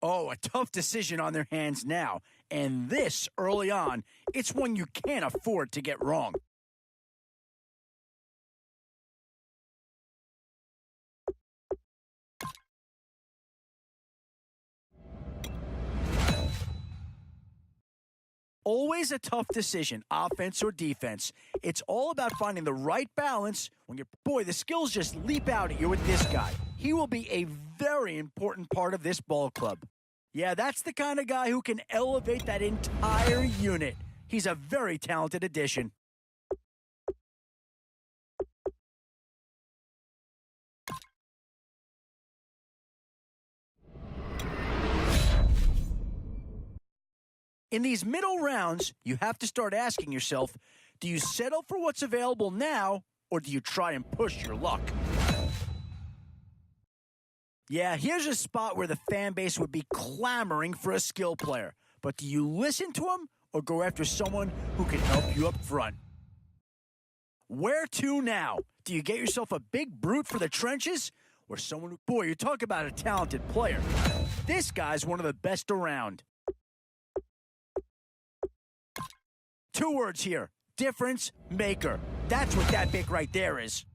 Oh, a tough decision on their hands now. And this early on, it's one you can't afford to get wrong. Always a tough decision, offense or defense. It's all about finding the right balance when boy, the skills just leap out at you with this guy. He will be a very important part of this ball club. Yeah, that's the kind of guy who can elevate that entire unit. He's a very talented addition. In these middle rounds, you have to start asking yourself, do you settle for what's available now, or do you try and push your luck? Yeah, here's a spot where the fan base would be clamoring for a skill player. But do you listen to him, or go after someone who can help you up front? Where to now? Do you get yourself a big brute for the trenches, or someone who, boy, you talk about a talented player. This guy's one of the best around. 2 words here, difference maker. That's what that pick right there is.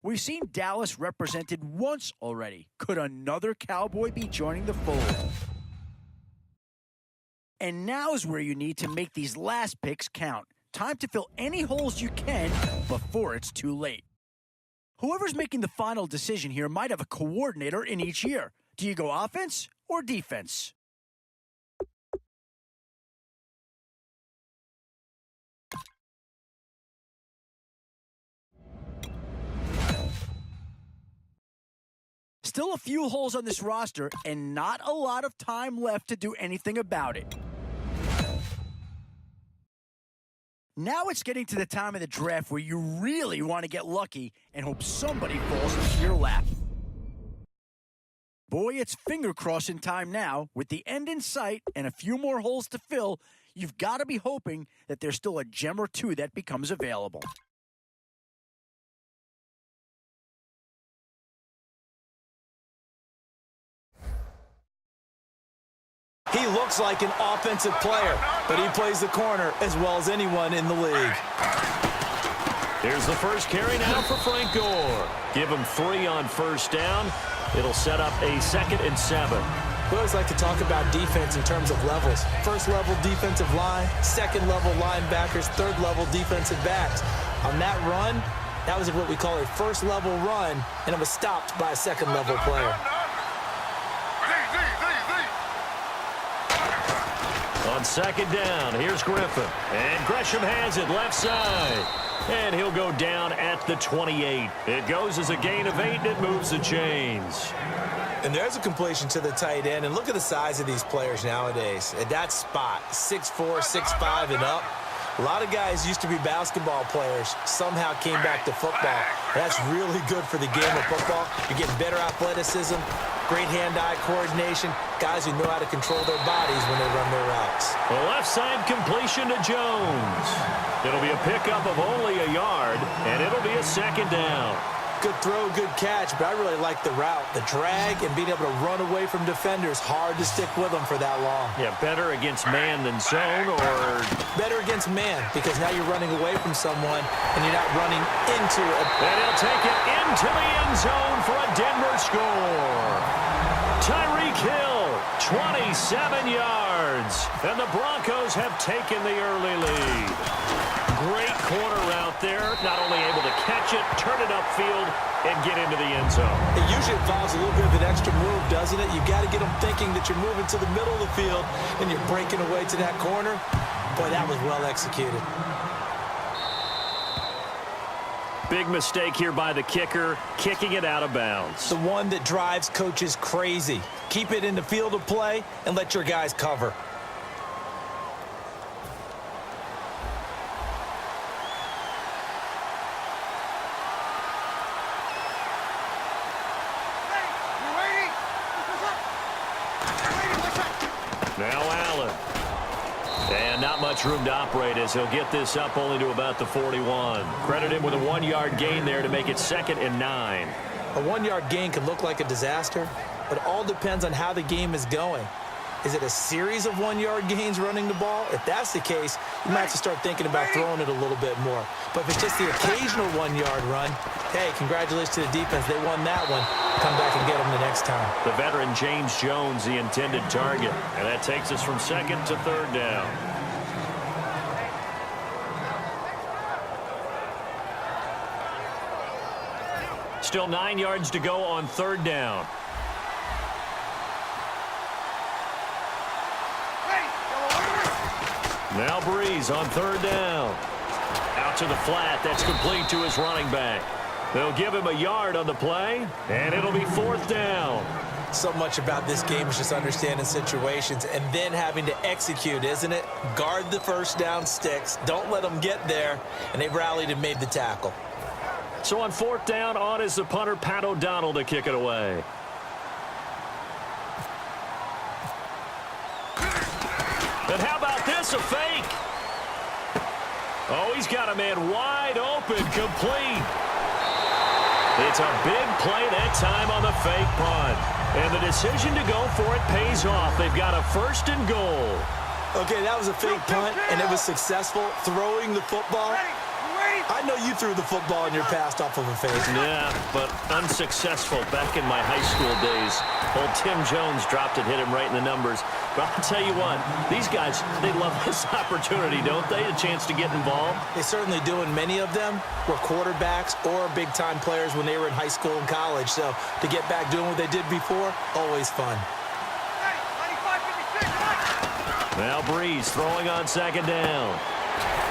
We've seen Dallas represented once already. Could another Cowboy be joining the fold? And now is where you need to make these last picks count. Time to fill any holes you can before it's too late. Whoever's making the final decision here might have a coordinator in each year. Do you go offense or defense? Still a few holes on this roster and not a lot of time left to do anything about it. Now it's getting to the time of the draft where you really want to get lucky and hope somebody falls into your lap. Boy, it's finger crossing time now. With the end in sight and a few more holes to fill, you've got to be hoping that there's still a gem or two that becomes available. He looks like an offensive player, but he plays the corner as well as anyone in the league. Here's the first carry now for Frank Gore. Give him 3 on first down. It'll set up a 2nd and 7. We always like to talk about defense in terms of levels. First level defensive line, second level linebackers, third level defensive backs. On that run, that was what we call a first level run, and it was stopped by a second level player. On 2nd down, here's Griffin. And Gresham has it left side. And he'll go down at the 28. It goes as a gain of 8, and it moves the chains. And there's a completion to the tight end. And look at the size of these players nowadays. At that spot, 6'4", 6'5", and up. A lot of guys used to be basketball players, somehow came back to football. That's really good for the game of football. You're getting better athleticism, great hand-eye coordination, guys who know how to control their bodies when they run their routes. The left side completion to Jones. It'll be a pickup of only a yard, and it'll be a 2nd down. Good throw, good catch, but I really like the route. The drag and being able to run away from defenders, hard to stick with them for that long. Yeah, better against man than zone, or... Better against man, because now you're running away from someone, and you're not running into it. And he'll take it into the end zone for a Denver score. Tyreek Hill, 27 yards, and the Broncos have taken the early lead. Great corner route there, not only able to catch it, turn it upfield, and get into the end zone. It usually involves a little bit of an extra move, doesn't it? You've got to get them thinking that you're moving to the middle of the field, and you're breaking away to that corner. Boy, that was well executed. Big mistake here by the kicker, kicking it out of bounds. The one that drives coaches crazy. Keep it in the field of play and let your guys cover. Now Allen. And now Not much room to operate as he'll get this up only to about the 41. Credit him with a 1-yard gain there to make it 2nd and 9. A 1-yard gain can look like a disaster, but it all depends on how the game is going. Is it a series of 1-yard gains running the ball? If that's the case, you might have to start thinking about throwing it a little bit more. But if it's just the occasional 1-yard run, hey, congratulations to the defense. They won that one. Come back and get them the next time. The veteran James Jones, the intended target. And that takes us from 2nd to 3rd down. Still 9 yards to go on 3rd down. Now Breeze on 3rd down. Out to the flat. That's complete to his running back. They'll give him a yard on the play, and it'll be 4th down. So much about this game is just understanding situations and then having to execute, isn't it? Guard the first down sticks. Don't let them get there. And they rallied and made the tackle. So on 4th down, on is the punter, Pat O'Donnell, to kick it away. And how about this, a fake? Oh, he's got a man wide open, complete. It's a big play that time on the fake punt. And the decision to go for it pays off. They've got a 1st and goal. Okay, that was a fake punt, and it was successful throwing the football. I know you threw the football in your past off of a fake. Yeah, but unsuccessful back in my high school days. Old Tim Jones dropped it, hit him right in the numbers. But I'll tell you what, these guys, they love this opportunity, don't they? A chance to get involved. They certainly do, and many of them were quarterbacks or big-time players when they were in high school and college. So to get back doing what they did before, always fun. Now Breeze throwing on 2nd down.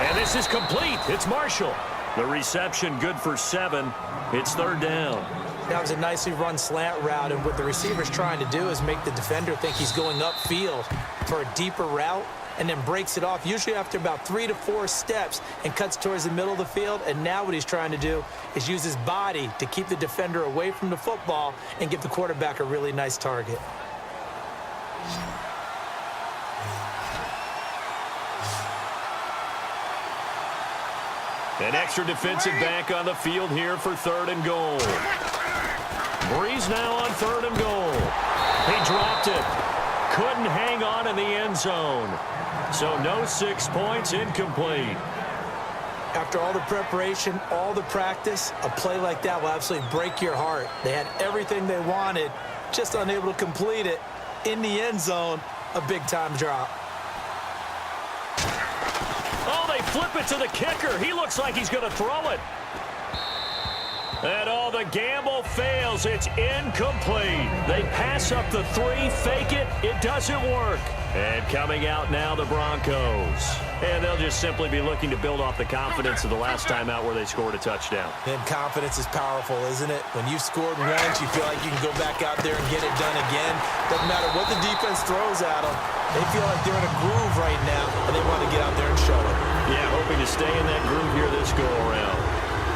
And this is complete. It's Marshall. The reception good for 7. It's 3rd down. That was a nicely run slant route, and what the receiver's trying to do is make the defender think he's going upfield for a deeper route and then breaks it off, usually after about 3 to 4 steps, and cuts towards the middle of the field. And now what he's trying to do is use his body to keep the defender away from the football and give the quarterback a really nice target. An extra defensive back on the field here for 3rd and goal. Breeze now on 3rd and goal. He dropped it. Couldn't hang on in the end zone. So no 6 points, incomplete. After all the preparation, all the practice, a play like that will absolutely break your heart. They had everything they wanted, just unable to complete it. In the end zone, a big-time drop. Oh, they flip it to the kicker. He looks like he's going to throw it. And all the gamble fails. It's incomplete. They pass up the 3, fake it. It doesn't work. And coming out now, the Broncos. And they'll just simply be looking to build off the confidence of the last time out where they scored a touchdown. And confidence is powerful, isn't it? When you've scored once, you feel like you can go back out there and get it done again. Doesn't matter what the defense throws at them. They feel like they're in a groove right now, and they want to get out there and show it. Yeah, hoping to stay in that groove here this go-around.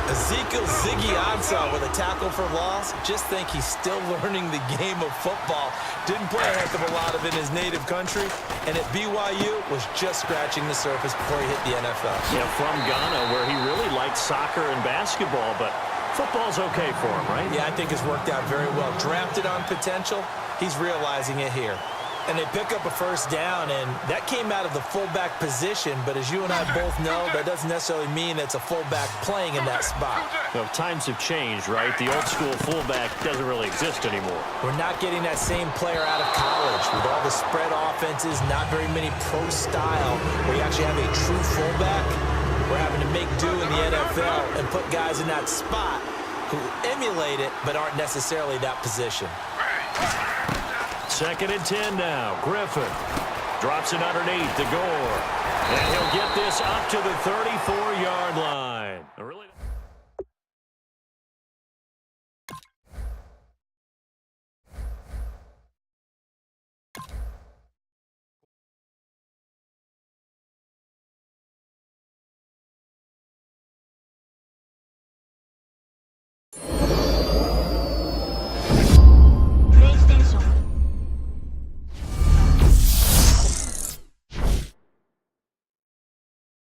Ezekiel Ziggy Ansah with a tackle for loss. Just think he's still learning the game of football. Didn't play a heck of a lot of it in his native country, and at BYU was just scratching the surface before he hit the NFL. Yeah, from Ghana, where he really liked soccer and basketball, but football's okay for him, right? Yeah, I think it's worked out very well. Drafted on potential, he's realizing it here. And they pick up a 1st down, and that came out of the fullback position. But as you and I both know, that doesn't necessarily mean it's a fullback playing in that spot. Well, times have changed, right? The old school fullback doesn't really exist anymore. We're not getting that same player out of college with all the spread offenses, not very many pro style, where you actually have a true fullback. We're having to make do in the NFL and put guys in that spot who emulate it but aren't necessarily that position. 2nd and 10 now. Griffin drops it underneath to Gore. And he'll get this up to the 34-yard line.